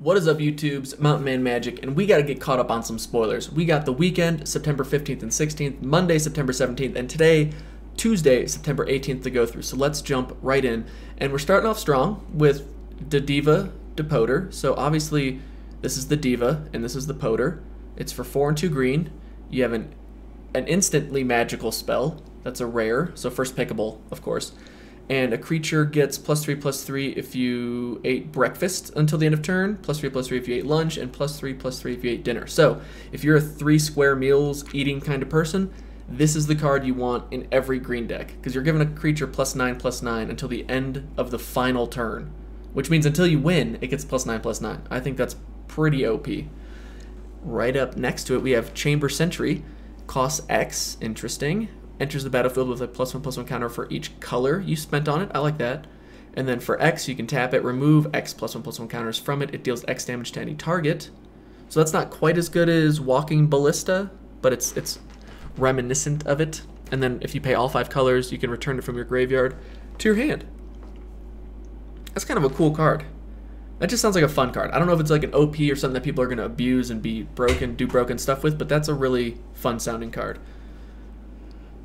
What is up, YouTube's Mountain Man Magic, and we got to get caught up on some spoilers. We got the weekend, September 15th and 16th, Monday, September 17th, and today, Tuesday, September 18th to go through. So let's jump right in. And we're starting off strong with the Diva Depoter. So obviously, this is the Diva, and this is the Poter. It's for 4 and 2 green. You have an instantly magical spell. That's a rare, so first pickable, of course. And a creature gets +3/+3 if you ate breakfast until the end of turn, +3/+3 if you ate lunch, and +3/+3 if you ate dinner. So if you're a 3 square meals eating kind of person, this is the card you want in every green deck, because you're giving a creature +9/+9 until the end of the final turn, which means until you win, it gets +9/+9. I think that's pretty OP. Right up next to it, we have Chamber Sentry, costs X, interesting. Enters the battlefield with a +1/+1 counter for each color you spent on it. I like that. And then for X, you can tap it, remove X +1/+1 counters from it. It deals X damage to any target. So that's not quite as good as Walking Ballista, but it's reminiscent of it. And then if you pay all 5 colors, you can return it from your graveyard to your hand. That's kind of a cool card. That just sounds like a fun card. I don't know if it's like an OP or something that people are going to abuse and be broken, do broken stuff with, but that's a really fun sounding card.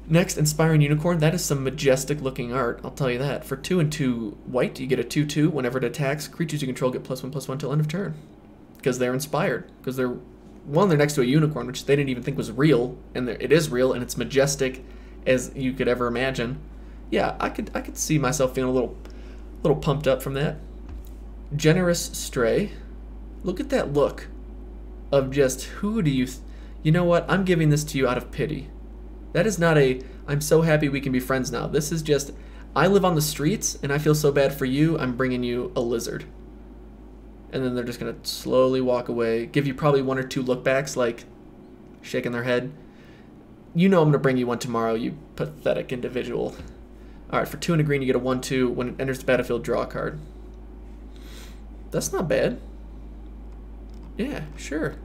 Next, Inspiring Unicorn. That is some majestic looking art, I'll tell you that. For 2 and 2 white, you get a 2/2. Whenever it attacks, creatures you control get +1/+1 till end of turn. Because they're inspired. Because they're next to a unicorn, which they didn't even think was real, and it is real, and it's majestic as you could ever imagine. Yeah, I could see myself feeling a little pumped up from that. Generous Stray. Look at that look of just who do you know what? I'm giving this to you out of pity. That is not I'm so happy we can be friends now. This is just, I live on the streets and I feel so bad for you, I'm bringing you a lizard. And then they're just going to slowly walk away, give you probably 1 or 2 lookbacks, like shaking their head. You know I'm going to bring you one tomorrow, you pathetic individual. Alright, for 2 and a green, you get a 1/2. When it enters the battlefield, draw a card. That's not bad. Yeah, sure.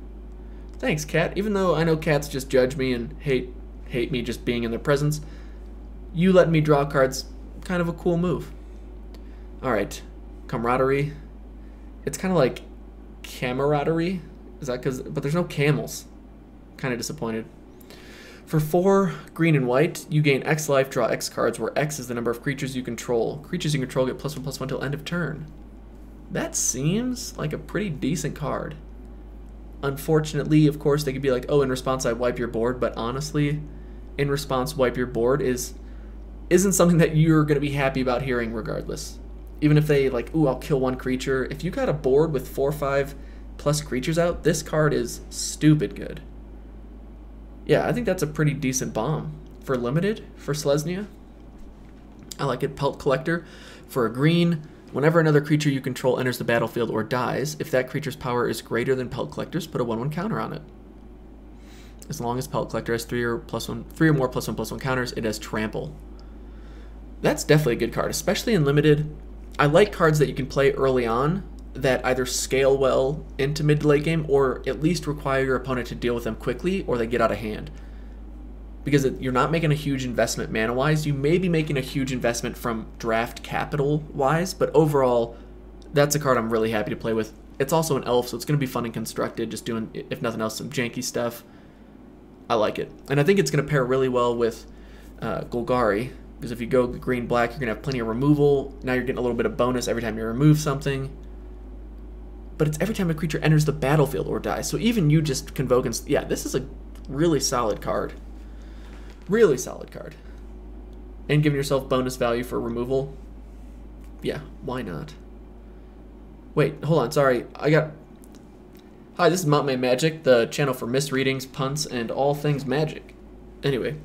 Thanks, cat. Even though I know cats just judge me and hate me just being in their presence, you letting me draw cards, kind of a cool move. Alright, Camaraderie. It's kind of like camaraderie. Is that but there's no camels. Kind of disappointed. For 4 green and white, you gain X life, draw X cards, where X is the number of creatures you control. Creatures you control get +1/+1 till end of turn. That seems like a pretty decent card. Unfortunately, of course, they could be like, oh, in response I wipe your board, but honestly, in response wipe your board isn't something that you're going to be happy about hearing regardless. Even if they like, ooh, I'll kill 1 creature. If you got a board with 4 or 5 plus creatures out, this card is stupid good. Yeah, I think that's a pretty decent bomb. For limited, for Selesnya, I like it. Pelt Collector. For a green, whenever another creature you control enters the battlefield or dies, if that creature's power is greater than Pelt Collector's, put a 1/1 counter on it. As long as Pelt Collector has 3 or more +1/+1 counters, it has Trample. That's definitely a good card, especially in limited. I like cards that you can play early on that either scale well into mid to late game or at least require your opponent to deal with them quickly or they get out of hand. Because you're not making a huge investment mana-wise. You may be making a huge investment from draft capital-wise, but overall, that's a card I'm really happy to play with. It's also an elf, so it's going to be fun and constructed, just doing, if nothing else, some janky stuff. I like it. And I think it's going to pair really well with Golgari, because if you go green-black, you're going to have plenty of removal. Now you're getting a little bit of bonus every time you remove something. But it's every time a creature enters the battlefield or dies. So even you just convoking... Yeah, this is a really solid card. Really solid card. And giving yourself bonus value for removal. Yeah, why not? Wait, hold on, sorry. Hi, this is Mountain Man Magic, the channel for misreadings, punts, and all things magic. Anyway.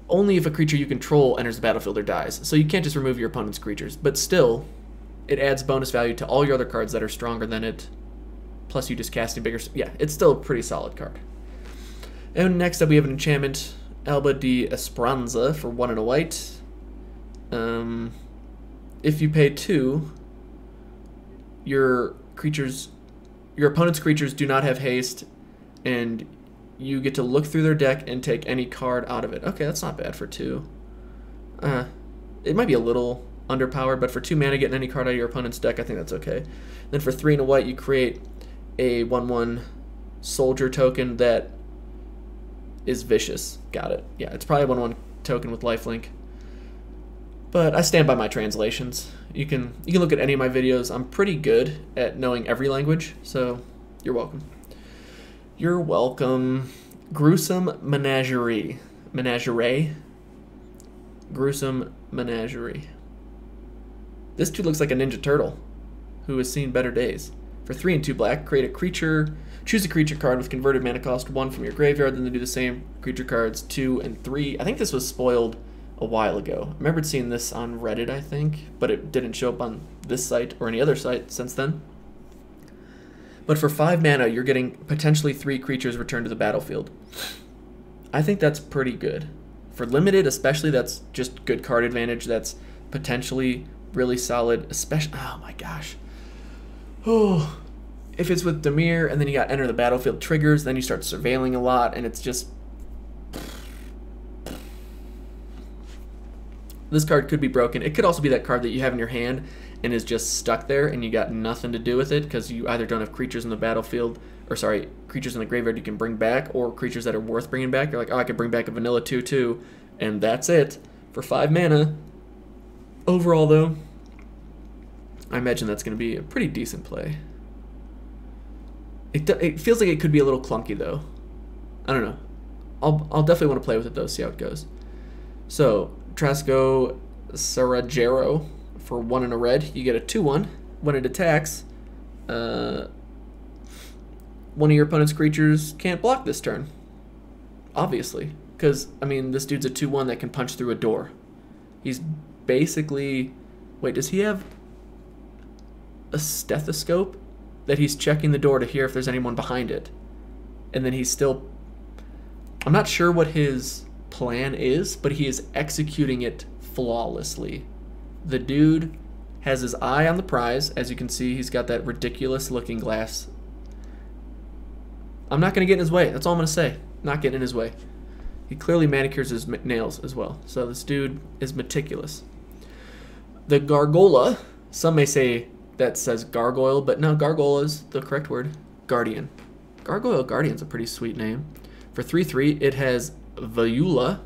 Only if a creature you control enters the battlefield or dies. So you can't just remove your opponent's creatures. But still, it adds bonus value to all your other cards that are stronger than it. Plus you just casting bigger... Yeah, it's still a pretty solid card. And next up we have an enchantment, Alba de Esperanza for 1 and a white. If you pay 2, your opponent's creatures do not have haste, and you get to look through their deck and take any card out of it. Okay, that's not bad for 2. It might be a little underpowered, but for 2 mana, getting any card out of your opponent's deck, I think that's okay. Then for 3 and a white, you create a 1/1 soldier token that is vicious. Got it. Yeah, it's probably a 1/1 token with lifelink. But I stand by my translations. You can look at any of my videos. I'm pretty good at knowing every language, so you're welcome. You're welcome. Gruesome Menagerie. Gruesome Menagerie. This dude looks like a Ninja Turtle who has seen better days. For 3 and 2 black, create a creature. Choose a creature card with converted mana cost 1 from your graveyard, then they do the same creature cards 2 and 3. I think this was spoiled a while ago. I remembered seeing this on Reddit, I think, but it didn't show up on this site or any other site since then. But for 5 mana, you're getting potentially 3 creatures returned to the battlefield. I think that's pretty good. For limited, especially, that's just good card advantage. That's potentially really solid, especially... Oh my gosh. Oh, if it's with Dimir, and then you got enter the battlefield triggers, then you start surveilling a lot, and it's just... This card could be broken. It could also be that card that you have in your hand and is just stuck there, and you got nothing to do with it because you either don't have creatures in the battlefield, or sorry, creatures in the graveyard you can bring back, or creatures that are worth bringing back. You're like, oh, I could bring back a vanilla 2/2, and that's it for 5 mana. Overall, though, I imagine that's going to be a pretty decent play. It feels like it could be a little clunky, though. I don't know. I'll definitely want to play with it, though, see how it goes. So, Trasco Sarajero for 1 and a red. You get a 2/1. When it attacks, one of your opponent's creatures can't block this turn. Obviously. Because, I mean, this dude's a 2/1 that can punch through a door. He's basically... Wait, does he have a stethoscope that he's checking the door to hear if there's anyone behind it? And then he's still... I'm not sure what his plan is, but he is executing it flawlessly. The dude has his eye on the prize. As you can see, he's got that ridiculous looking glass. I'm not going to get in his way. That's all I'm going to say. Not getting in his way. He clearly manicures his nails as well. So this dude is meticulous. The Gargola, some may say that says gargoyle, but no, Gargoyle is the correct word. Guardian. Gargoyle Guardian's a pretty sweet name. For 3/3, it has Vayula.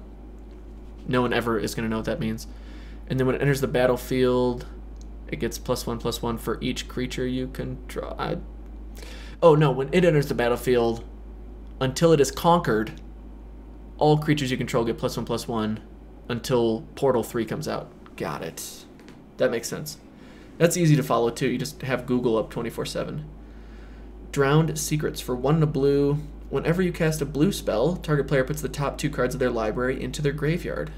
No one ever is going to know what that means. And then when it enters the battlefield, it gets +1/+1 for each creature you control. Oh no, when it enters the battlefield, until it is conquered, all creatures you control get +1/+1 until Portal 3 comes out. Got it. That makes sense. That's easy to follow too. You just have Google up 24/7. Drowned Secrets for 1 and a blue. Whenever you cast a blue spell, target player puts the top 2 cards of their library into their graveyard.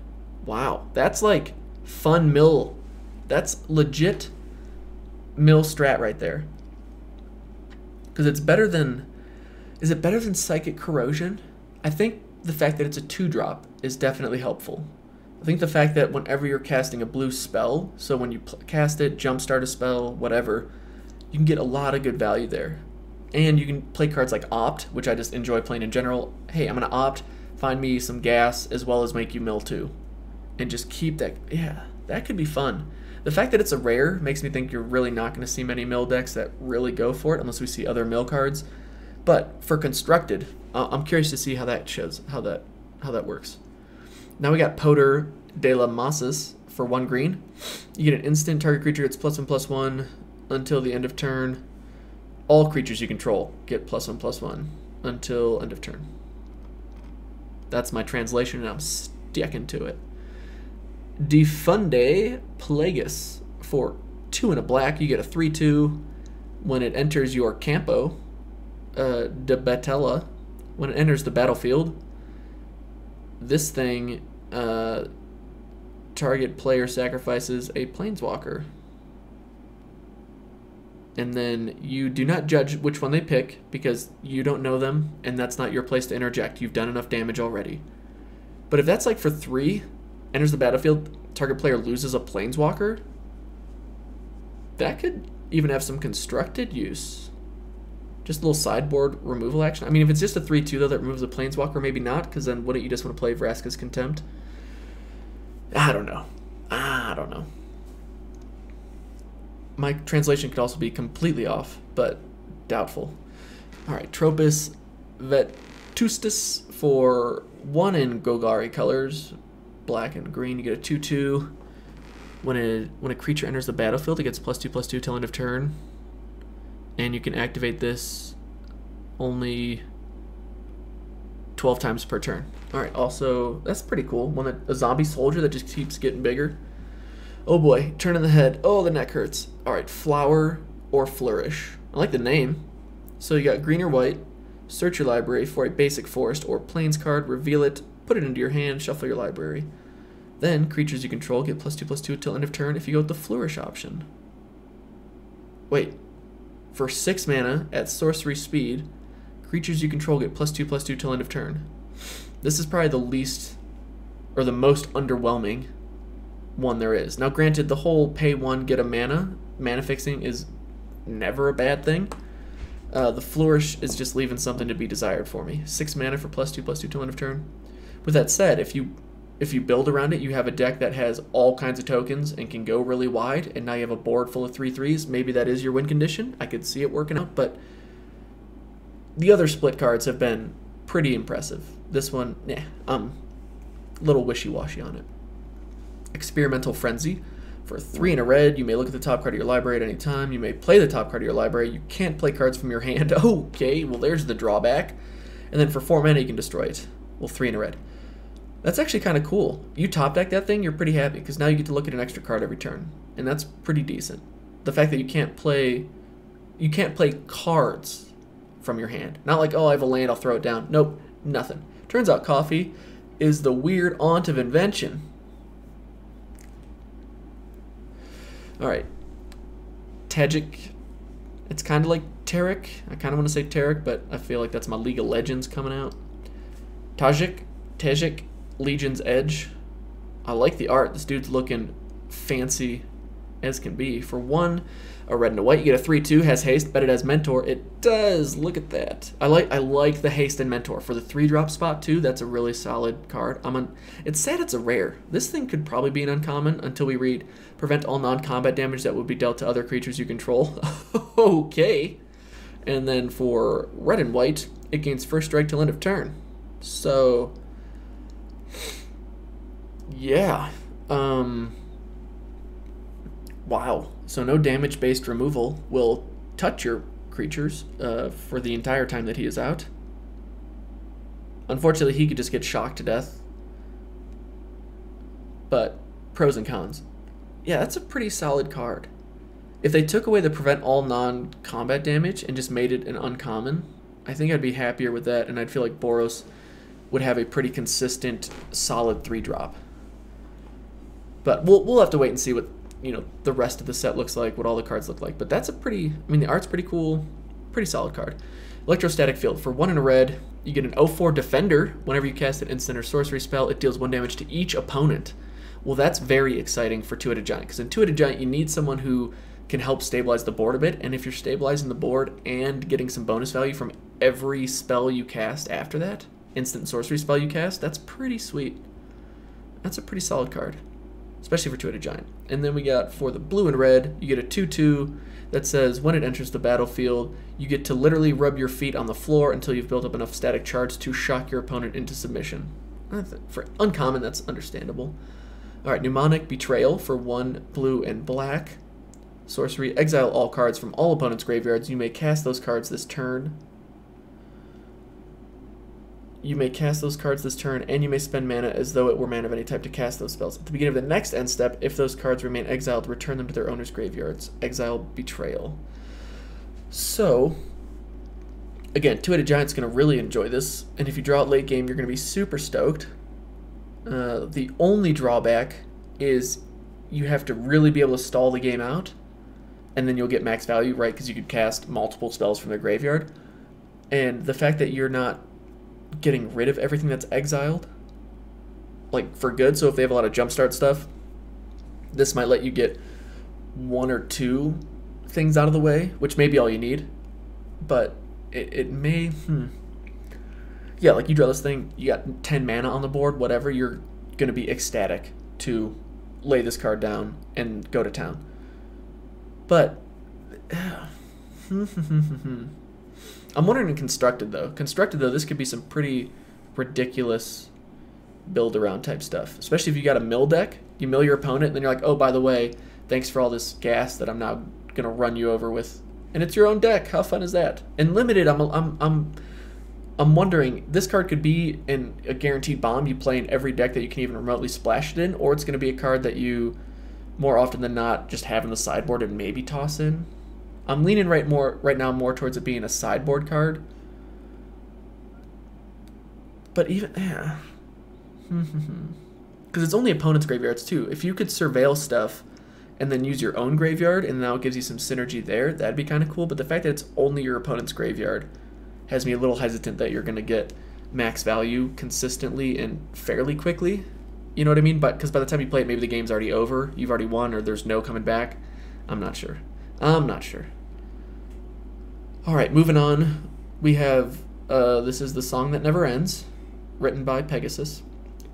Wow, that's like fun mill. That's legit mill strat right there. Because it's better than... Is it better than Psychic Corrosion? I think the fact that it's a 2-drop is definitely helpful. I think the fact that whenever you're casting a blue spell, so when you cast it, jumpstart a spell, whatever, you can get a lot of good value there. And you can play cards like Opt, which I just enjoy playing in general. Hey, I'm going to Opt, find me some gas, as well as make you mill too. And just keep that... Yeah, that could be fun. The fact that it's a rare makes me think you're really not going to see many mill decks that really go for it, unless we see other mill cards. But for constructed, I'm curious to see how that shows, how that works. Now we got Poder de la Masas for 1 green. You get an instant. Target creature gets +1/+1 until the end of turn. All creatures you control get +1/+1 until end of turn. That's my translation, and I'm sticking to it. Defunde Plagueis for 2 and a black. You get a 3/2. When it enters your campo, De Batella, when it enters the battlefield, this thing, target player sacrifices a planeswalker. And then you do not judge which one they pick because you don't know them, and that's not your place to interject. You've done enough damage already. But if that's like for 3, enters the battlefield, target player loses a planeswalker, that could even have some constructed use. Just a little sideboard removal action. I mean, if it's just a 3/2 though that removes a planeswalker, maybe not, because then wouldn't you just want to play Vraska's Contempt? I don't know. My translation could also be completely off, but doubtful. Alright, Tropus Vetustus for 1 in Golgari colors, black and green. You get a 2/2. When a creature enters the battlefield, it gets +2/+2 till end of turn. And you can activate this only 12 times per turn. Alright, also, that's pretty cool. A zombie soldier that just keeps getting bigger. Oh boy, turn in the head. Oh, the neck hurts. Alright, Flower or Flourish. I like the name. So you got green or white. Search your library for a basic forest or plains card, reveal it, put it into your hand, shuffle your library. Then, creatures you control get +2/+2 till end of turn if you go with the Flourish option. Wait. For 6 mana at sorcery speed, creatures you control get +2/+2 till end of turn. This is probably the least, or the most underwhelming one there is. Now granted, the whole pay 1, get a mana fixing is never a bad thing. The Flourish is just leaving something to be desired for me. 6 mana for +2/+2 till end of turn. With that said, if you build around it, you have a deck that has all kinds of tokens and can go really wide, and now you have a board full of 3/3s, maybe that is your win condition. I could see it working out, but the other split cards have been pretty impressive. This one, a little wishy-washy on it. Experimental Frenzy. For 3 in a red, you may look at the top card of your library at any time. You may play the top card of your library. You can't play cards from your hand. Okay, well there's the drawback. And then for 4 mana, you can destroy it. Well, 3 in a red. That's actually kind of cool. You top deck that thing, you're pretty happy, because now you get to look at an extra card every turn. And that's pretty decent. The fact that you can't play cards from your hand. Not like, oh, I have a land, I'll throw it down. Nope, nothing. Turns out coffee is the weird aunt of invention. Alright. Tajik. It's kind of like Tarek. I kind of want to say Tarek, but I feel like that's my League of Legends coming out. Tajik, Legion's Edge. I like the art. This dude's looking fancy as can be. For 1, a red and a white, you get a 3/2, has haste, bet it has mentor. It does. Look at that. I like the haste and mentor. For the 3-drop spot too, that's a really solid card. It's sad it's a rare. This thing could probably be an uncommon until we read prevent all non-combat damage that would be dealt to other creatures you control. Okay. And then for red and white, it gains first strike till end of turn. So yeah. Wow. So no damage-based removal will touch your creatures for the entire time that he is out. Unfortunately, he could just get shocked to death. But pros and cons. Yeah, that's a pretty solid card. If they took away the prevent all non-combat damage and just made it an uncommon, I think I'd be happier with that, and I'd feel like Boros would have a pretty consistent, solid 3-drop. But we'll have to wait and see what the rest of the set looks like, what all the cards look like. But that's a pretty, the art's pretty cool, pretty solid card. Electrostatic Field. For 1 in a red, you get an 0/4 Defender. Whenever you cast an instant or sorcery spell, it deals 1 damage to each opponent. Well, that's very exciting for Two-Headed Giant, because in Two-Headed Giant, you need someone who can help stabilize the board a bit, and if you're stabilizing the board and getting some bonus value from every spell you cast after that, instant sorcery spell you cast, that's pretty sweet. That's a pretty solid card, especially for Two-Headed Giant. And then we got, for the blue and red, you get a 2/2 that says when it enters the battlefield, you get to literally rub your feet on the floor until you've built up enough static charge to shock your opponent into submission. For uncommon, that's understandable. Alright, Mnemonic Betrayal. For 1 blue and black. Sorcery, exile all cards from all opponents' graveyards. You may cast those cards this turn. You may cast those cards this turn, and you may spend mana as though it were mana of any type to cast those spells. At the beginning of the next end step, if those cards remain exiled, return them to their owner's graveyards. Exile Betrayal. So, again, Two-Headed Giant's going to really enjoy this, and if you draw it late game, you're going to be super stoked. The only drawback is you have to really be able to stall the game out, and then you'll get max value, right? Because you could cast multiple spells from their graveyard. And the fact that you're not getting rid of everything that's exiled, like for good, so if they have a lot of jumpstart stuff, this might let you get 1 or 2 things out of the way, which may be all you need, but it may, yeah, like you draw this thing, you got 10 mana on the board, whatever, you're going to be ecstatic to lay this card down and go to town. But I'm wondering in Constructed, though. Constructed, though, this could be some pretty ridiculous build-around type stuff. Especially if you got a mill deck. You mill your opponent, and then you're like, oh, by the way, thanks for all this gas that I'm now going to run you over with. And it's your own deck. How fun is that? And Limited, I'm wondering, this card could be in a guaranteed bomb you play in every deck that you can even remotely splash it in, or it's going to be a card that you, more often than not, just have in the sideboard and maybe toss in. I'm leaning right now more towards it being a sideboard card. But even, yeah. Because it's only opponent's graveyards too. If you could surveil stuff and then use your own graveyard and now it gives you some synergy there, that'd be kind of cool. But the fact that it's only your opponent's graveyard has me a little hesitant that you're going to get max value consistently and fairly quickly. You know what I mean? But because by the time you play it, maybe the game's already over, you've already won, or there's no coming back. I'm not sure. I'm not sure. All right, moving on. We have, this is The Song That Never Ends, written by Pegasus.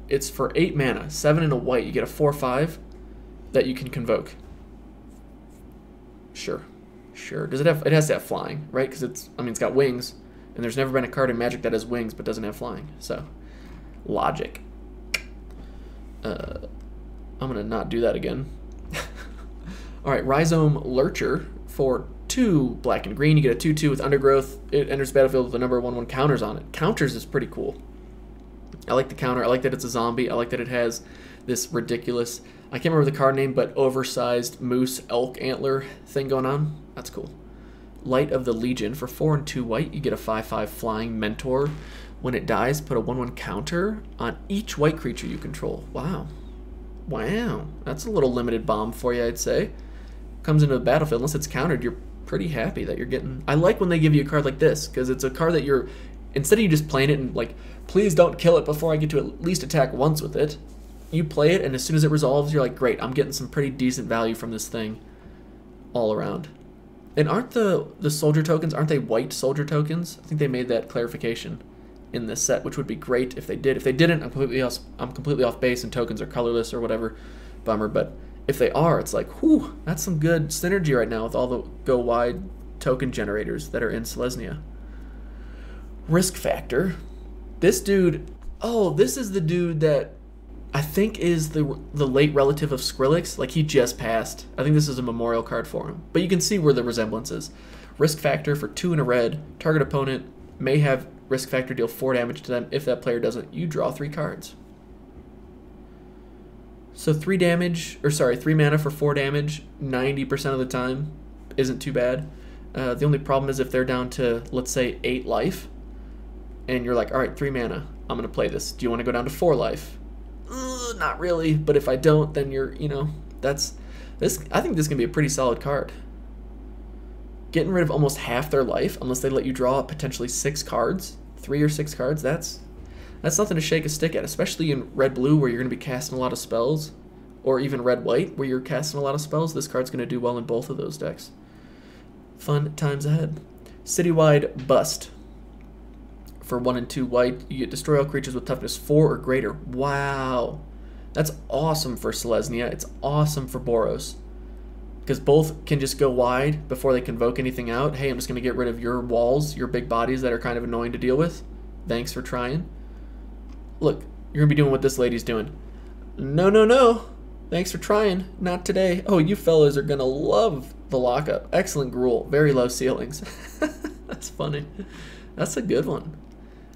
It's for 8 mana, 7 and a white. You get a 4/5 that you can convoke. Sure. Does it have? It has to have flying, right? Because it's got wings, and there's never been a card in Magic that has wings but doesn't have flying. So, logic. I'm gonna not do that again. All right, Rhizome Lurcher for 2 black and green. You get a 2/2 with Undergrowth. It enters battlefield with a number of 1/1 counters on it. Counters is pretty cool. I like the counter. I like that it's a zombie. I like that it has this ridiculous, I can't remember the card name, but oversized moose elk antler thing going on. That's cool. Light of the Legion for 4 and 2 white. You get a 5/5 flying mentor. When it dies, put a 1/1 counter on each white creature you control. Wow. That's a little limited bomb for you, I'd say. Comes into the battlefield, unless it's countered, you're pretty happy that you're getting... I like when they give you a card like this, because it's a card that you're... Instead of you just playing it and like, please don't kill it before I get to at least attack once with it, you play it, and as soon as it resolves, you're like, great, I'm getting some pretty decent value from this thing all around. And aren't the soldier tokens, aren't they white soldier tokens? I think they made that clarification in this set, which would be great if they did. If they didn't, I'm completely off base and tokens are colorless or whatever. Bummer, but if they are, it's like, whew, that's some good synergy right now with all the go wide token generators that are in Selesnya. Risk Factor. This dude, oh, this is the dude that I think is the late relative of Skrillex. Like, he just passed. I think this is a memorial card for him. But you can see where the resemblance is. Risk Factor for 2 and a red. Target opponent may have Risk Factor deal 4 damage to them. If that player doesn't, you draw 3 cards. So 3 mana for 4 damage 90% of the time isn't too bad. The only problem is if they're down to, let's say, 8 life, and you're like, all right, 3 mana, I'm going to play this. Do you want to go down to 4 life? Not really, but if I don't, then you're, that's this. I think this can be a pretty solid card. Getting rid of almost half their life, unless they let you draw potentially 6 cards, 3 or 6 cards, that's nothing to shake a stick at, especially in red-blue where you're going to be casting a lot of spells, or even red-white where you're casting a lot of spells. This card's going to do well in both of those decks. Fun times ahead. Citywide Bust. For 1 and 2 white, you get destroy all creatures with toughness 4 or greater. Wow. That's awesome for Selesnya. It's awesome for Boros. Because both can just go wide before they convoke anything out. Hey, I'm just going to get rid of your walls, your big bodies that are kind of annoying to deal with. Thanks for trying. Look, you're going to be doing what this lady's doing. No. Thanks for trying. Not today. Oh, you fellas are going to love the lockup. Excellent Gruul. Very low ceilings. That's funny. That's a good one.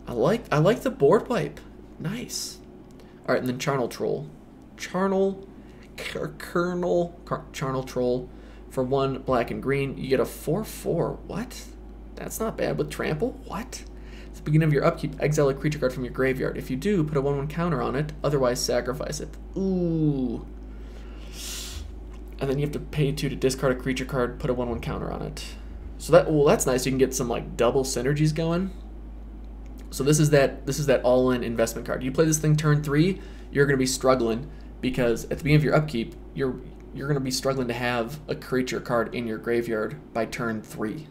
I like the board wipe. Nice. All right, and then Charnel Troll. Charnel Troll for 1 black and green. You get a 4/4. What? That's not bad with trample. What? At the beginning of your upkeep, exile a creature card from your graveyard. If you do, put a 1/1 counter on it. Otherwise, sacrifice it. Ooh. And then you have to pay 2 to discard a creature card. Put a 1/1 counter on it. So that's nice. You can get some like double synergies going. So this is that all-in investment card. You play this thing turn 3, you're going to be struggling because at the beginning of your upkeep, you're going to be struggling to have a creature card in your graveyard by turn 3.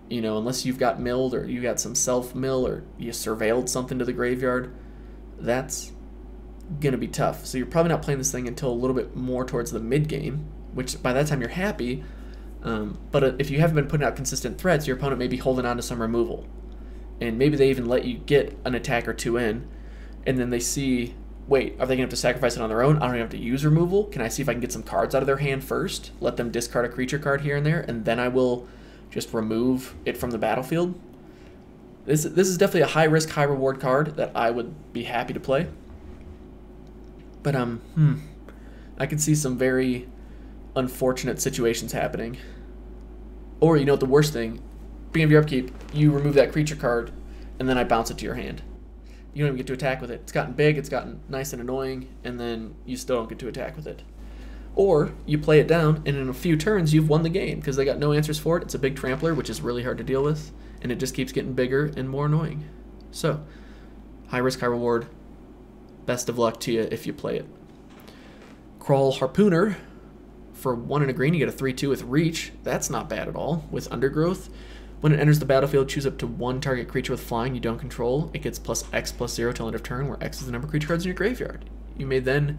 Unless you've got milled or you got some self-mill or you surveilled something to the graveyard, that's going to be tough. So you're probably not playing this thing until a little bit more towards the mid-game, which by that time you're happy. But if you haven't been putting out consistent threats, your opponent may be holding on to some removal. And maybe they even let you get an attack or two in, and then they see, wait, are they going to have to sacrifice it on their own? I don't even have to use removal. Can I see if I can get some cards out of their hand first? Let them discard a creature card here and there, and then I will just remove it from the battlefield. This is definitely a high-risk, high-reward card that I would be happy to play. But, I could see some very unfortunate situations happening. Or, you know what the worst thing? Beginning of your upkeep, you remove that creature card, and then I bounce it to your hand. You don't even get to attack with it. It's gotten big, it's gotten nice and annoying, and then you still don't get to attack with it. Or you play it down, and in a few turns, you've won the game, because they got no answers for it. It's a big trampler, which is really hard to deal with, and it just keeps getting bigger and more annoying. So, high risk, high reward. Best of luck to you if you play it. Crawl Harpooner. For 1 and a green, you get a 3/2 with Reach. That's not bad at all. With Undergrowth, when it enters the battlefield, choose up to 1 target creature with flying you don't control. It gets +X/+0 till end of turn, where X is the number of creature cards in your graveyard. You may then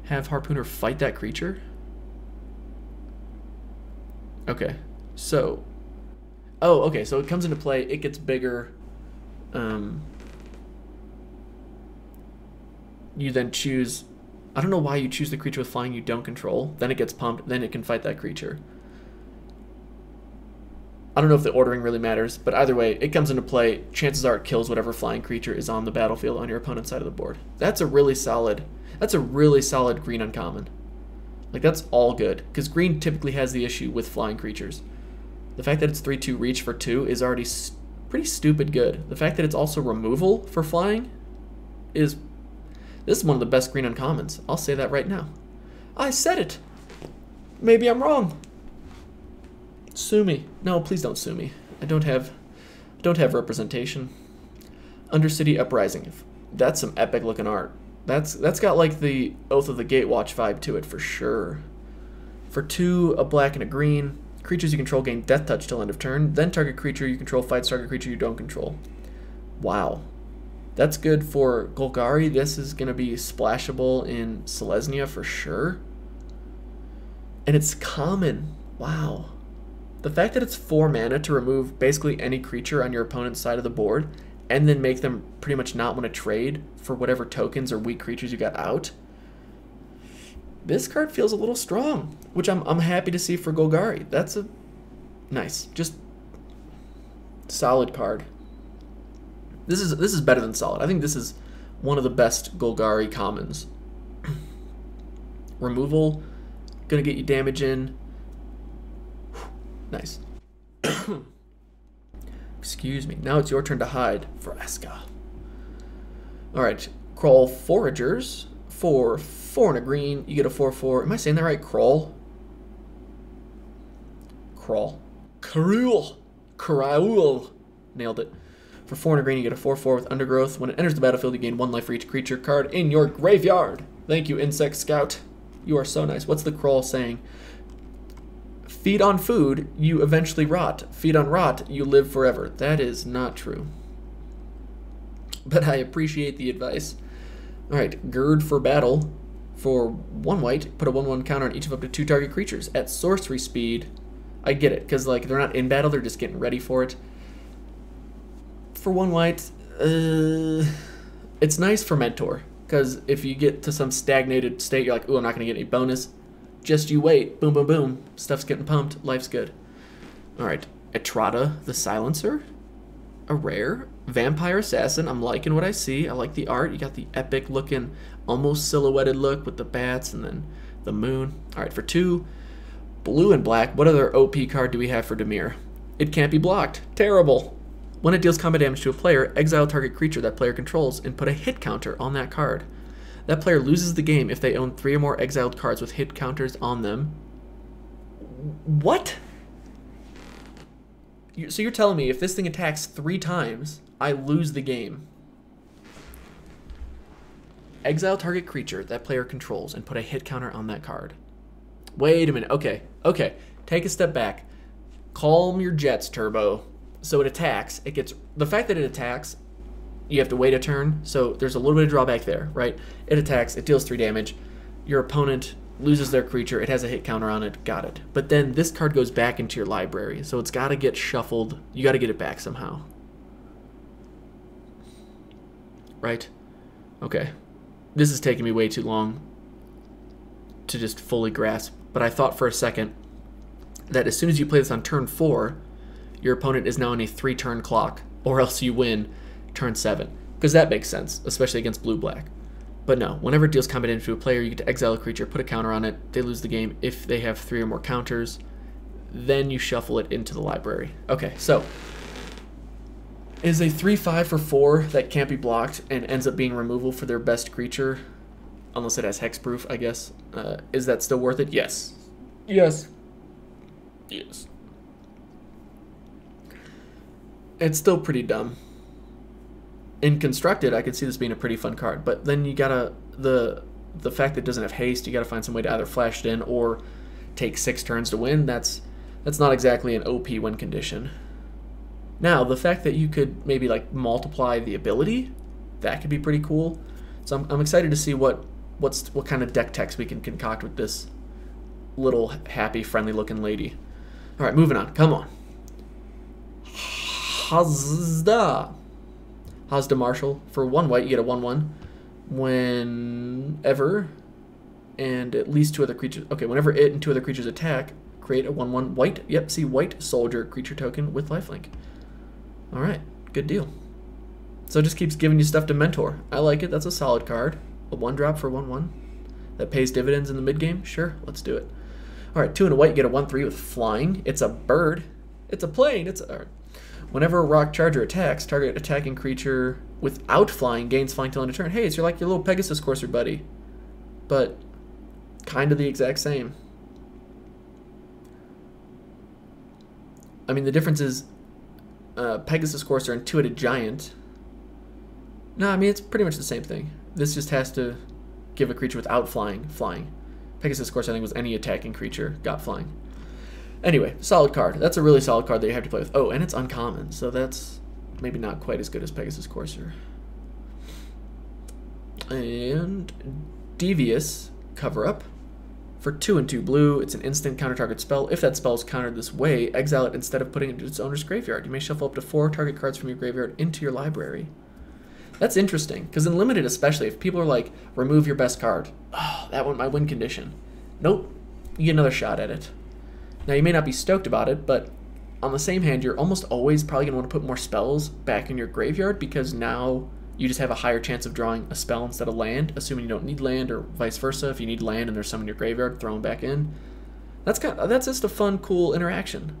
have Harpooner fight that creature. Okay, so... Oh, okay, so it comes into play, it gets bigger. You then choose... I don't know why you choose the creature with flying you don't control. Then it gets pumped, then it can fight that creature. I don't know if the ordering really matters, but either way, it comes into play. Chances are it kills whatever flying creature is on the battlefield on your opponent's side of the board. That's a really solid green uncommon. Like, that's all good, because green typically has the issue with flying creatures. The fact that it's 3/2 reach for 2 is already pretty stupid good. The fact that it's also removal for flying is... This is one of the best green uncommons. I'll say that right now. I said it. Maybe I'm wrong. Sue me. No, please don't sue me. I don't have representation. Undercity Uprising. That's some epic looking art. That's got like the Oath of the Gatewatch vibe to it for sure. For 2, a black and a green. Creatures you control gain Death Touch till end of turn. Then target creature you control fights target creature you don't control. Wow. That's good for Golgari. This is going to be splashable in Selesnya for sure. And it's common. Wow. The fact that it's 4 mana to remove basically any creature on your opponent's side of the board and then make them pretty much not want to trade for whatever tokens or weak creatures you got out. This card feels a little strong, which I'm happy to see for Golgari. That's a nice, just solid card. This is better than solid. I think this is one of the best Golgari commons. Removal, gonna get you damage in. Nice. Excuse me. Now it's your turn to hide for Eska. Alright, Crawl Foragers. For 4 and a green, you get a 4/4. Am I saying that right? Crawl? Crawl. Kraul. Nailed it. For 4 and a green, you get a 4/4 with Undergrowth. When it enters the battlefield, you gain 1 life for each creature card in your graveyard. Thank you, Insect Scout. You are so nice. What's the Crawl saying? Feed on food, you eventually rot. Feed on rot, you live forever. That is not true. But I appreciate the advice. Alright, Gird for battle. For 1 white, put a 1/1 counter on each of up to 2 target creatures. At sorcery speed, I get it, because like they're not in battle, they're just getting ready for it. For 1 white, it's nice for Mentor, because if you get to some stagnated state, you're like, ooh, I'm not going to get any bonus. Just you wait. Boom, boom, boom. Stuff's getting pumped. Life's good. Alright, Etrata the Silencer. A rare. Vampire Assassin. I'm liking what I see. I like the art. You got the epic looking, almost silhouetted look with the bats and then the moon. Alright, for 2, blue and black. What other OP card do we have for Dimir? It can't be blocked. Terrible. When it deals combat damage to a player, exile target creature that player controls and put a hit counter on that card. That player loses the game if they own 3 or more exiled cards with hit counters on them. What? So you're telling me if this thing attacks 3 times, I lose the game. Exile target creature that player controls and put a hit counter on that card. Wait a minute. Okay. Take a step back. Calm your jets, Turbo. So it attacks. It gets... The fact that it attacks... You have to wait a turn, so there's a little bit of drawback there, right? It attacks, it deals 3 damage. Your opponent loses their creature. It has a hit counter on it. Got it. But then this card goes back into your library, so it's got to get shuffled. You got to get it back somehow. Right? Okay. This is taking me way too long to just fully grasp, but I thought for a second that as soon as you play this on turn 4, your opponent is now on a 3-turn clock, or else you win turn 7. Because that makes sense, especially against blue-black. But no, whenever it deals combat damage to a player, you get to exile a creature, put a counter on it, they lose the game. If they have 3 or more counters, then you shuffle it into the library. Okay, so is a 3/5 for 4 that can't be blocked and ends up being removal for their best creature, unless it has hexproof, I guess. Is that still worth it? Yes. Yes. Yes. It's still pretty dumb. In Constructed, I could see this being a pretty fun card, but then you gotta, the fact that it doesn't have haste, you gotta find some way to either flash it in or take 6 turns to win. That's not exactly an OP win condition. Now, the fact that you could maybe like multiply the ability, that could be pretty cool. So I'm excited to see what kind of deck text we can concoct with this little happy, friendly looking lady. All right, moving on. Come on. Hazda Marshall. For 1 white, you get a 1/1. Whenever and at least 2 other creatures. Okay, whenever it and 2 other creatures attack, create a 1/1 white. Yep, see, white soldier creature token with lifelink. All right, good deal. So it just keeps giving you stuff to mentor. I like it. That's a solid card. A 1-drop for 1/1 that pays dividends in the mid game. Sure, let's do it. All right, 2 and a white, you get a 1/3 with flying. It's a bird. It's a plane. It's a. All right. Whenever a rock charger attacks, target attacking creature without flying gains flying till end of turn. Hey, it's like your little Pegasus Courser buddy, but kind of the exact same. I mean, the difference is Pegasus Courser and 2-headed giant. No, I mean, it's pretty much the same thing. This just has to give a creature without flying. Pegasus Courser, I think, was any attacking creature got flying. Anyway, solid card. That's a really solid card that you have to play with. Oh, and it's uncommon, so that's maybe not quite as good as Pegasus Courser. And Devious Cover-Up. For 2 and 2 blue, it's an instant counter-target spell. If that spell is countered this way, exile it instead of putting it into its owner's graveyard. You may shuffle up to 4 target cards from your graveyard into your library. That's interesting, because in Limited especially, if people are like, remove your best card. Oh, that went my win condition. Nope, you get another shot at it. Now, you may not be stoked about it, but on the same hand, you're almost always probably going to want to put more spells back in your graveyard, because now you just have a higher chance of drawing a spell instead of land, assuming you don't need land, or vice versa. If you need land and there's some in your graveyard, throw them back in. That's just a fun, cool interaction.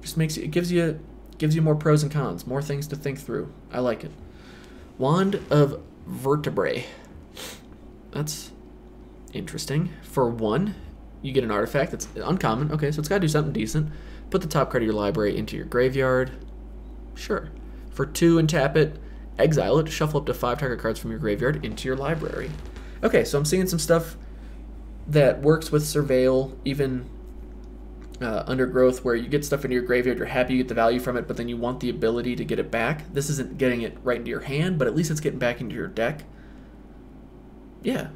Just makes it gives you more pros and cons, more things to think through. I like it. Wand of Vertebrae. That's interesting. For 1, you get an artifact that's uncommon. Okay, so it's got to do something decent. Put the top card of your library into your graveyard. Sure. For 2 and tap it, exile it, shuffle up to 5 target cards from your graveyard into your library. Okay, so I'm seeing some stuff that works with Surveil, even Undergrowth, where you get stuff into your graveyard, you're happy you get the value from it, but then you want the ability to get it back. This isn't getting it right into your hand, but at least it's getting back into your deck. Yeah.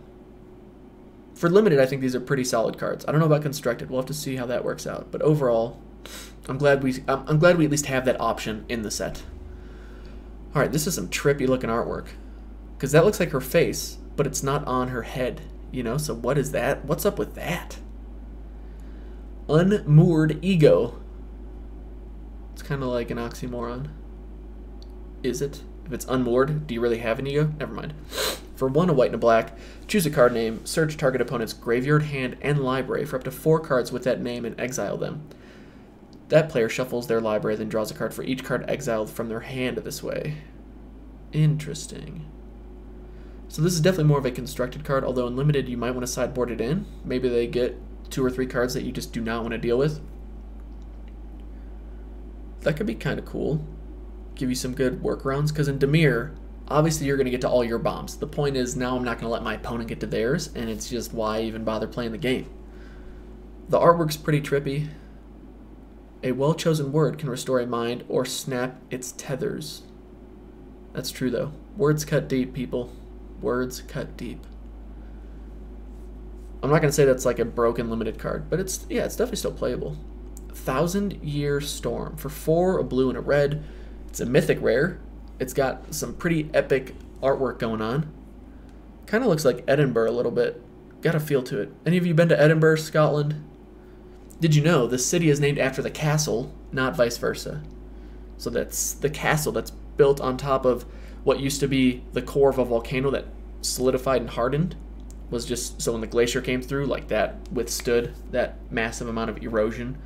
For Limited, I think these are pretty solid cards. I don't know about Constructed. We'll have to see how that works out. But overall, I'm glad we at least have that option in the set. All right, this is some trippy looking artwork, because that looks like her face, but it's not on her head, you know? So what is that? What's up with that? Unmoored Ego. It's kind of like an oxymoron. Is it? If it's unmoored, do you really have an ego? Never mind. For 1, a white and a black, choose a card name, search target opponent's graveyard, hand, and library for up to 4 cards with that name and exile them. That player shuffles their library, then draws a card for each card exiled from their hand this way. Interesting. So this is definitely more of a constructed card, although in Limited you might want to sideboard it in. Maybe they get 2 or 3 cards that you just do not want to deal with. That could be kind of cool. Give you some good workarounds, because in Dimir, obviously you're going to get to all your bombs. The point is now I'm not going to let my opponent get to theirs, and it's just why even bother playing the game. The artwork's pretty trippy. A well-chosen word can restore a mind or snap its tethers. That's true, though. Words cut deep, people. Words cut deep. I'm not going to say that's like a broken limited card, but it's definitely still playable. 1,000-Year Storm for 4, a blue and a red. It's a mythic rare. It's got some pretty epic artwork going on. Kind of looks like Edinburgh a little bit. Got a feel to it. Any of you been to Edinburgh, Scotland? Did you know the city is named after the castle, not vice versa? So that's the castle that's built on top of what used to be the core of a volcano that solidified and hardened. Was just so when the glacier came through, like that withstood that massive amount of erosion.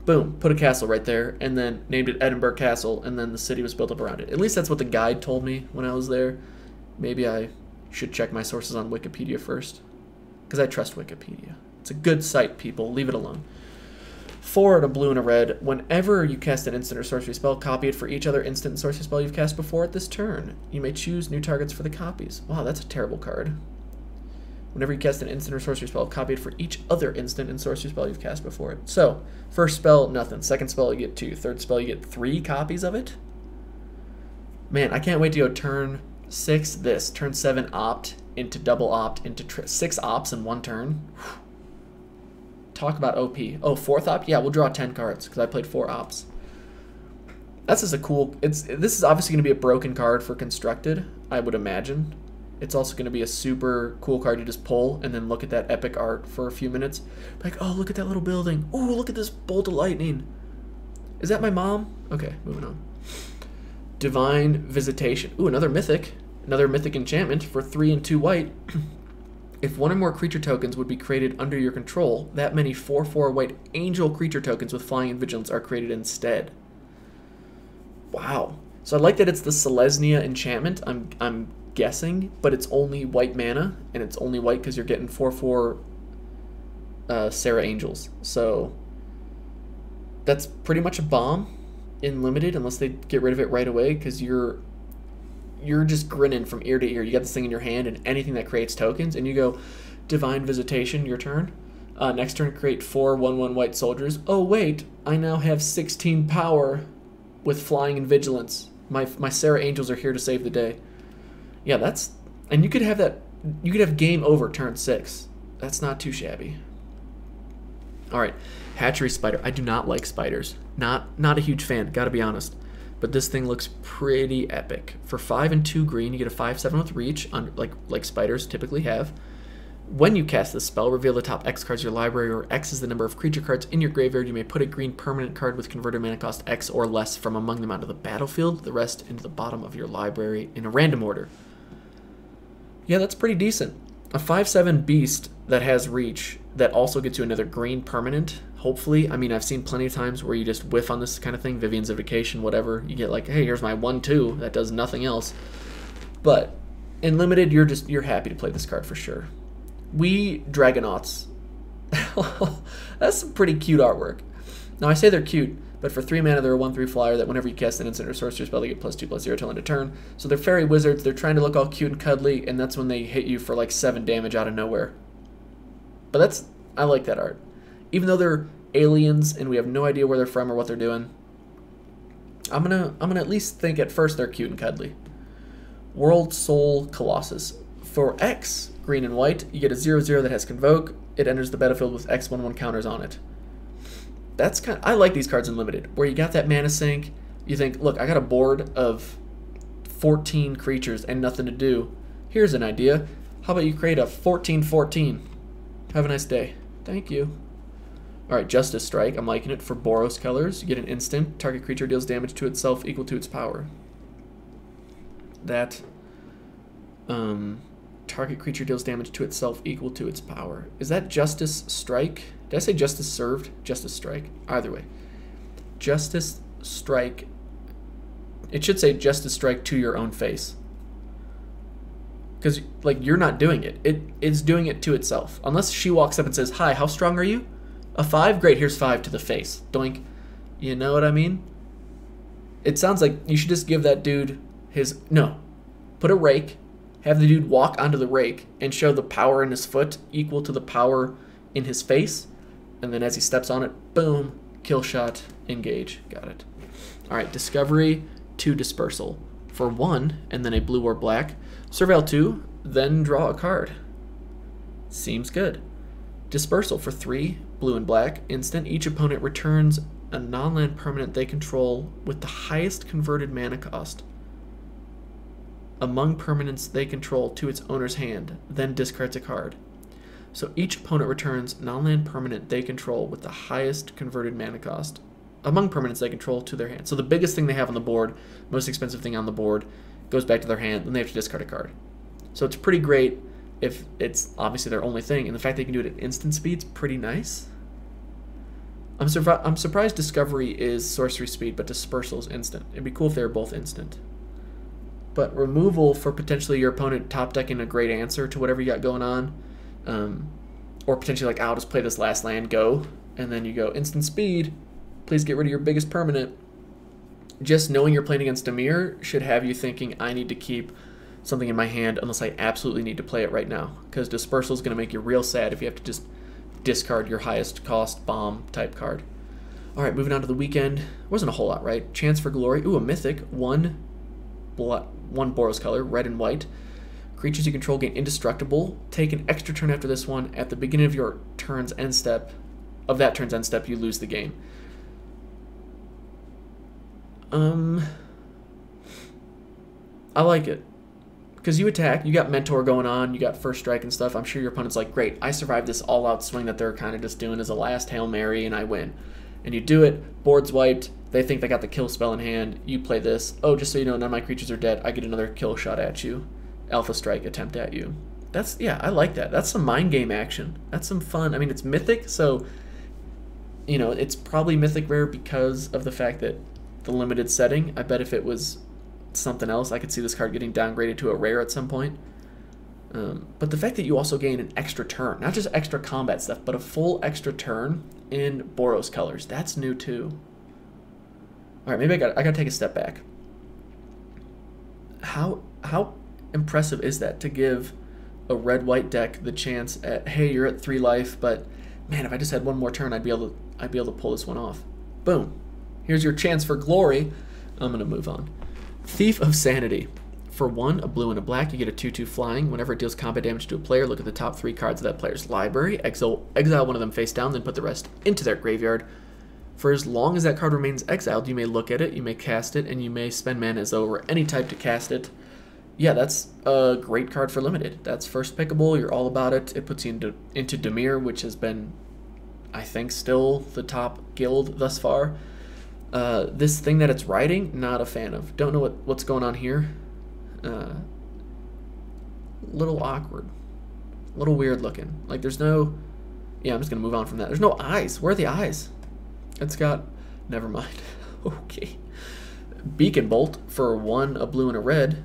Boom, put a castle right there, and then named it Edinburgh Castle, and then the city was built up around it. At least that's what the guide told me when I was there. Maybe I should check my sources on Wikipedia first, because I trust Wikipedia. It's a good site, people. Leave it alone. 4 and a blue and a red. Whenever you cast an instant or sorcery spell, copy it for each other instant and sorcery spell you've cast before at this turn. You may choose new targets for the copies. Wow, that's a terrible card. Whenever you cast an instant or sorcery spell, copy it for each other instant and sorcery spell you've cast before it. So, first spell, nothing. Second spell, you get 2. Third spell, you get 3 copies of it. Man, I can't wait to go turn 6 this. Turn 7 opt into double opt into 6 ops in 1 turn. Talk about OP. Oh, 4th opt? Yeah, we'll draw 10 cards because I played 4 ops. That's just a cool... This is obviously going to be a broken card for Constructed, I would imagine. It's also going to be a super cool card to just pull and then look at that epic art for a few minutes. Like, oh, look at that little building. Oh, look at this bolt of lightning. Is that my mom? Okay, moving on. Divine Visitation. Ooh, another mythic. Another mythic enchantment for 3 and 2 white. If 1 or more creature tokens would be created under your control, that many 4/4 white angel creature tokens with flying and vigilance are created instead. Wow. So I like that it's the Selesnya enchantment. I'm guessing, but it's only white mana, and it's only white because you're getting 4/4 Sarah Angels. So that's pretty much a bomb in limited, unless they get rid of it right away, because you're just grinning from ear to ear. You got this thing in your hand, and anything that creates tokens, and you go Divine Visitation, your turn. Next turn, create 4 1/1 white soldiers. Oh wait, I now have 16 power with flying and vigilance. My Sarah Angels are here to save the day. Yeah, that's... And you could have that... You could have game over turn 6. That's not too shabby. Alright, Hatchery Spider. I do not like spiders. Not a huge fan, gotta be honest. But this thing looks pretty epic. For 5 and 2 green, you get a 5/7 with reach, like spiders typically have. When you cast this spell, reveal the top X cards of your library, or X is the number of creature cards in your graveyard. You may put a green permanent card with converted mana cost X or less from among them onto the battlefield, the rest into the bottom of your library in a random order. Yeah, that's pretty decent. A 5/7 beast that has reach that also gets you another green permanent, hopefully. I mean, I've seen plenty of times where you just whiff on this kind of thing, Vivian's Invocation, whatever. You get like, hey, here's my 1/2 that does nothing else. But in limited, you're happy to play this card for sure. We Dragonauts. That's some pretty cute artwork. Now, I say they're cute, but for 3 mana, they're a 1/3 flyer that whenever you cast an instant or sorcery spell, they get +2/+0 till end of turn. So they're fairy wizards. They're trying to look all cute and cuddly, and that's when they hit you for like 7 damage out of nowhere. But I like that art. Even though they're aliens and we have no idea where they're from or what they're doing, I'm gonna at least think at first they're cute and cuddly. World Soul Colossus. For X, green and white, you get a 0/0 that has Convoke. It enters the battlefield with X 1/1 counters on it. That's I like these cards in limited, where you got that mana sink. You think, look, I got a board of 14 creatures and nothing to do. Here's an idea. How about you create a 14/14? Have a nice day. Thank you. Alright, Justice Strike. I'm liking it for Boros colors. You get an instant. Target creature deals damage to itself equal to its power. That, target creature deals damage to itself equal to its power. Is that Justice Strike? Did I say Justice Served? Justice Strike. Either way. Justice Strike. It should say Justice Strike to your own face. Because, like, you're not doing it. It's doing it to itself. Unless she walks up and says, hi, how strong are you? A 5? Great, here's 5 to the face. Doink. You know what I mean? It sounds like you should just give that dude his... No. Put a rake. Have the dude walk onto the rake and show the power in his foot equal to the power in his face. And then as he steps on it, boom, kill shot, engage. Got it. Alright, Discovery to Dispersal. For 1, and then a blue or black. Surveil 2, then draw a card. Seems good. Dispersal for 3, blue and black, instant. Each opponent returns a non-land permanent they control with the highest converted mana cost among permanents they control to its owner's hand, then discards a card. So each opponent returns non-land permanent they control with the highest converted mana cost among permanents they control to their hand. So the biggest thing they have on the board, most expensive thing on the board, goes back to their hand, then they have to discard a card. So it's pretty great if it's obviously their only thing, and the fact they can do it at instant speed's pretty nice. I'm surprised Discovery is sorcery speed, but Dispersal's instant. It'd be cool if they were both instant. But removal for potentially your opponent top decking a great answer to whatever you got going on, or potentially like, I'll just play this last land, go, and then you go instant speed, please get rid of your biggest permanent. Just knowing you're playing against Dimir should have you thinking, I need to keep something in my hand unless I absolutely need to play it right now, because Dispersal is going to make you real sad if you have to just discard your highest cost bomb type card. All right, moving on to the weekend. Wasn't a whole lot, right? Chance for Glory. Ooh, a Mythic. One Boros color, red and white. Creatures you control gain indestructible. Take an extra turn after this one. At the beginning of your turn's end step, you lose the game. I like it. Because you attack, you got Mentor going on, you got First Strike and stuff. I'm sure your opponent's like, great, I survived this all-out swing that they're kind of just doing as a last Hail Mary, and I win. And you do it, board's wiped, they think they got the kill spell in hand, you play this. Oh, just so you know, none of my creatures are dead, I get another kill shot at you. Alpha Strike attempt at you. That's, yeah, I like that. That's some mind game action. That's some fun. I mean, it's Mythic, so, you know, it's probably Mythic rare because of the fact that the limited setting. I bet if it was something else, I could see this card getting downgraded to a rare at some point. But the fact that you also gain an extra turn, not just extra combat stuff, but a full extra turn in Boros colors, that's new too. All right, maybe I gotta take a step back. How impressive is that to give a red-white deck the chance at, hey, you're at 3 life, but man, if I just had one more turn, I'd be able to pull this one off. Boom. Here's your chance for glory. I'm gonna move on. Thief of Sanity. For 1, a blue and a black, you get a 2/2 flying. Whenever it deals combat damage to a player, look at the top 3 cards of that player's library, exile one of them face down, then put the rest into their graveyard. For as long as that card remains exiled, you may look at it, you may cast it, and you may spend mana as though it were any type to cast it. Yeah, that's a great card for limited. That's first pickable, you're all about it. It puts you into Dimir, which has been, I think, still the top guild thus far. This thing that it's riding, not a fan of. Don't know what's going on here. Little awkward. A little weird looking. Like there's no... Yeah, I'm just going to move on from that. There's no eyes. Where are the eyes? It's got... Never mind. Okay. Beacon Bolt for 1, a blue and a red.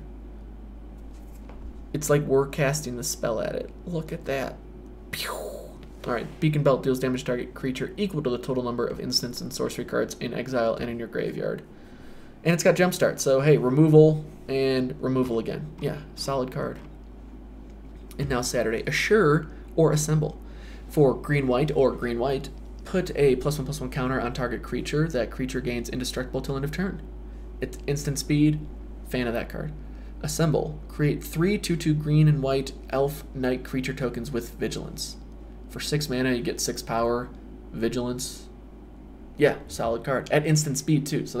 It's like we're casting the spell at it. Look at that. Pew! Alright, Beacon Belt deals damage to target creature equal to the total number of instants and sorcery cards in exile and in your graveyard. And it's got Jumpstart, so hey, removal and removal again. Yeah, solid card. And now Saturday, Assure or Assemble. For green-white or green-white, put a +1/+1 counter on target creature. That creature gains indestructible till end of turn. It's instant speed, fan of that card. Assemble, create 3 2/2 green and white elf knight creature tokens with vigilance. For 6 mana, you get 6 power, vigilance. Yeah, solid card. At instant speed, too. So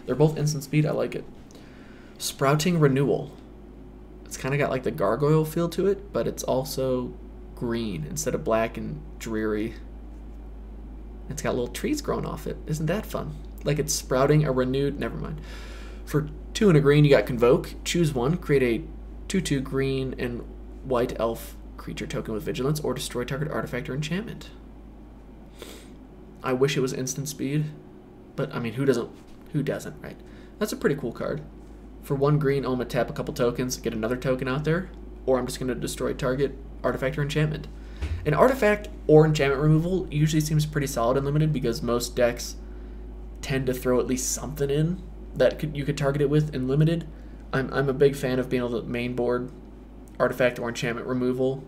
they're both instant speed. I like it. Sprouting Renewal. It's kind of got like the gargoyle feel to it, but it's also green instead of black and dreary. It's got little trees growing off it. Isn't that fun? Like it's sprouting a renewed... Never mind. For 2 and a green, you got Convoke. Choose 1. Create a 2/2 green and white elf creature token with vigilance, or destroy target artifact or enchantment. I wish it was instant speed, but I mean, who doesn't, right? That's a pretty cool card. For 1 green, I'm gonna tap a couple tokens, get another token out there, or I'm just gonna destroy target artifact or enchantment. An artifact or enchantment removal usually seems pretty solid and limited because most decks tend to throw at least something in that you could target it with in limited. I'm a big fan of being able to main board artifact or enchantment removal,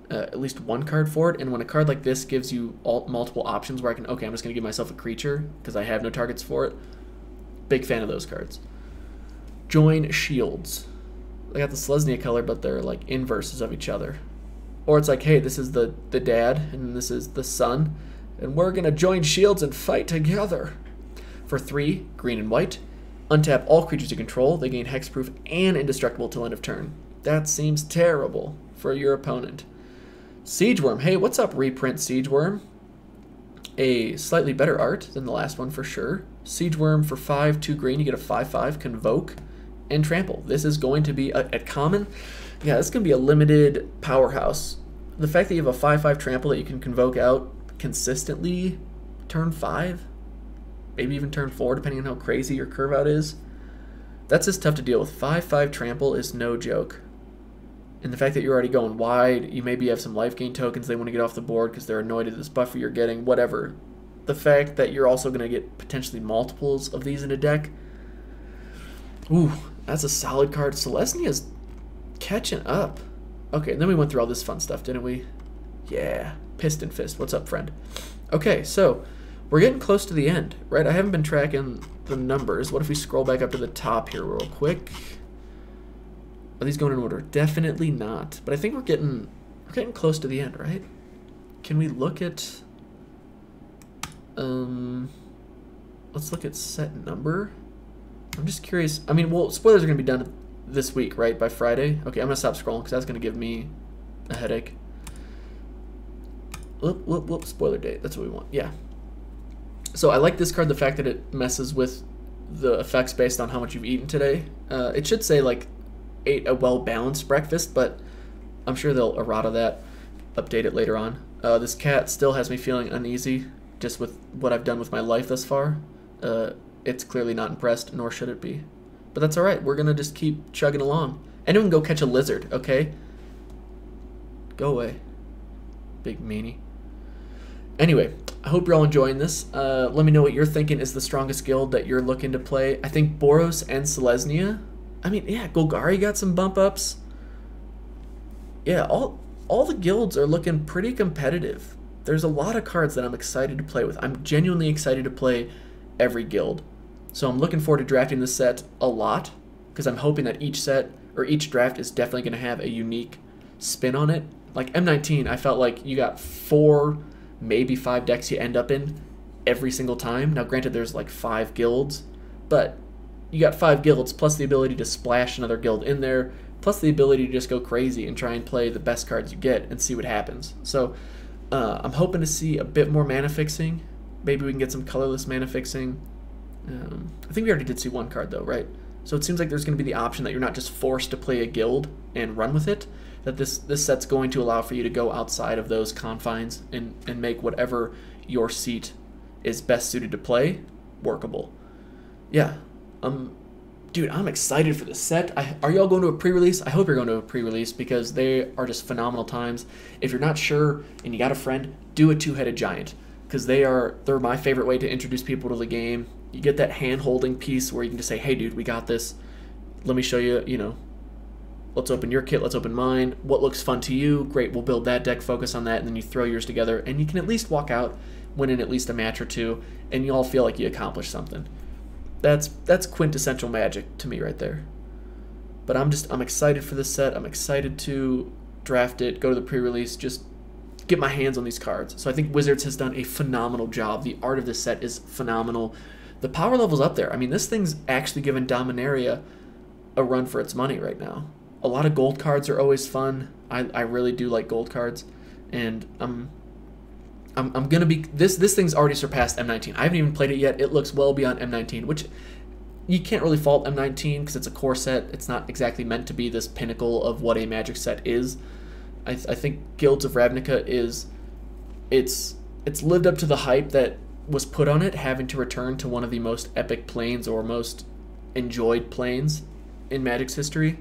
at least 1 card for it, and when a card like this gives you multiple options where I can, okay, I'm just going to give myself a creature because I have no targets for it, big fan of those cards. Join Shields. They got the Selesnya color, but they're like inverses of each other. Or it's like, hey, this is the dad and this is the son, and we're going to join shields and fight together. For 3, green and white, untap all creatures you control. They gain hexproof and indestructible till end of turn. That seems terrible for your opponent. Siegeworm. Hey, what's up, reprint Siegeworm? A slightly better art than the last one for sure. Siegeworm for 5, 2 green. You get a 5/5, Convoke, and Trample. This is going to be at common. Yeah, this is going to be a limited powerhouse. The fact that you have a 5/5 Trample that you can Convoke out consistently turn 5, maybe even turn 4, depending on how crazy your curve out is, that's just tough to deal with. 5/5 Trample is no joke. And the fact that you're already going wide, you maybe have some life gain tokens they want to get off the board because they're annoyed at this buffer you're getting, whatever. The fact that you're also going to get potentially multiples of these in a deck, ooh, that's a solid card. Selesnia's catching up. Okay, and then we went through all this fun stuff, didn't we? Yeah, Piston Fist. What's up, friend? Okay, so we're getting close to the end, right? I haven't been tracking the numbers. What if we scroll back up to the top here real quick? Are these going in order? Definitely not. But I think we're getting close to the end, right? Can we look at let's look at set number. I'm just curious. I mean, well, spoilers are going to be done this week, right? By Friday. Okay, I'm going to stop scrolling because that's going to give me a headache. Whoop, spoiler date. That's what we want. Yeah. So I like this card, the fact that it messes with the effects based on how much you've eaten today. It should say, like, ate a well-balanced breakfast, but I'm sure they'll errata that, update it later on. This cat still has me feeling uneasy just with what I've done with my life thus far. It's clearly not impressed, nor should it be. But that's all right. We're going to just keep chugging along. Anyone go catch a lizard, okay? Go away, big meanie. Anyway, I hope you're all enjoying this. Let me know what you're thinking is the strongest guild that you're looking to play. I think Boros and Selesnya. I mean, yeah, Golgari got some bump ups. Yeah, all the guilds are looking pretty competitive. There's a lot of cards that I'm excited to play with. I'm genuinely excited to play every guild. So I'm looking forward to drafting this set a lot because I'm hoping that each set or each draft is definitely going to have a unique spin on it. Like M19, I felt like you got 4, maybe 5 decks you end up in every single time. Now, granted, there's like 5 guilds, but you got 5 guilds plus the ability to splash another guild in there, plus the ability to just go crazy and try and play the best cards you get and see what happens. So I'm hoping to see a bit more mana fixing. Maybe we can get some colorless mana fixing. I think we already did see one card though, right? So it seems like there's going to be the option that you're not just forced to play a guild and run with it, that this set's going to allow for you to go outside of those confines and make whatever your seat is best suited to play workable. Yeah, dude, I'm excited for this set. Are y'all going to a pre-release? I hope you're going to a pre-release because they are just phenomenal times. If you're not sure and you got a friend, do a two-headed giant because they're my favorite way to introduce people to the game. You get that hand-holding piece where you can just say, hey, dude, we got this. Let me show you, let's open your kit, let's open mine. What looks fun to you? Great, we'll build that deck, focus on that, and then you throw yours together, and you can at least walk out winning at least a match or two, and you all feel like you accomplished something. That's quintessential Magic to me right there. But I'm excited for this set. I'm excited to draft it, go to the pre-release, just get my hands on these cards. So I think Wizards has done a phenomenal job. The art of this set is phenomenal. The power level's up there. I mean, this thing's actually giving Dominaria a run for its money right now. A lot of gold cards are always fun. I really do like gold cards, and I'm gonna be this thing's already surpassed M19. I haven't even played it yet. It looks well beyond M19, which you can't really fault M19 because it's a core set. It's not exactly meant to be this pinnacle of what a Magic set is. I think Guilds of Ravnica it's lived up to the hype that was put on it, having to return to one of the most epic planes or most enjoyed planes in Magic's history.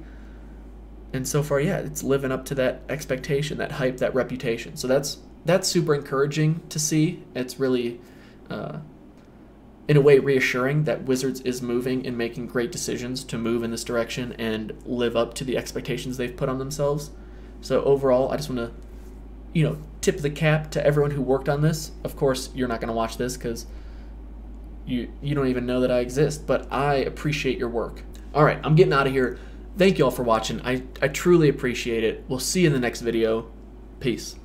And so far, yeah, it's living up to that expectation, that hype, that reputation. So that's super encouraging to see. It's really, in a way, reassuring that Wizards is moving and making great decisions to move in this direction and live up to the expectations they've put on themselves. So overall, I just want to, tip the cap to everyone who worked on this. Of course, you're not going to watch this because you don't even know that I exist, but I appreciate your work. All right, I'm getting out of here. Thank you all for watching. I truly appreciate it. We'll see you in the next video. Peace.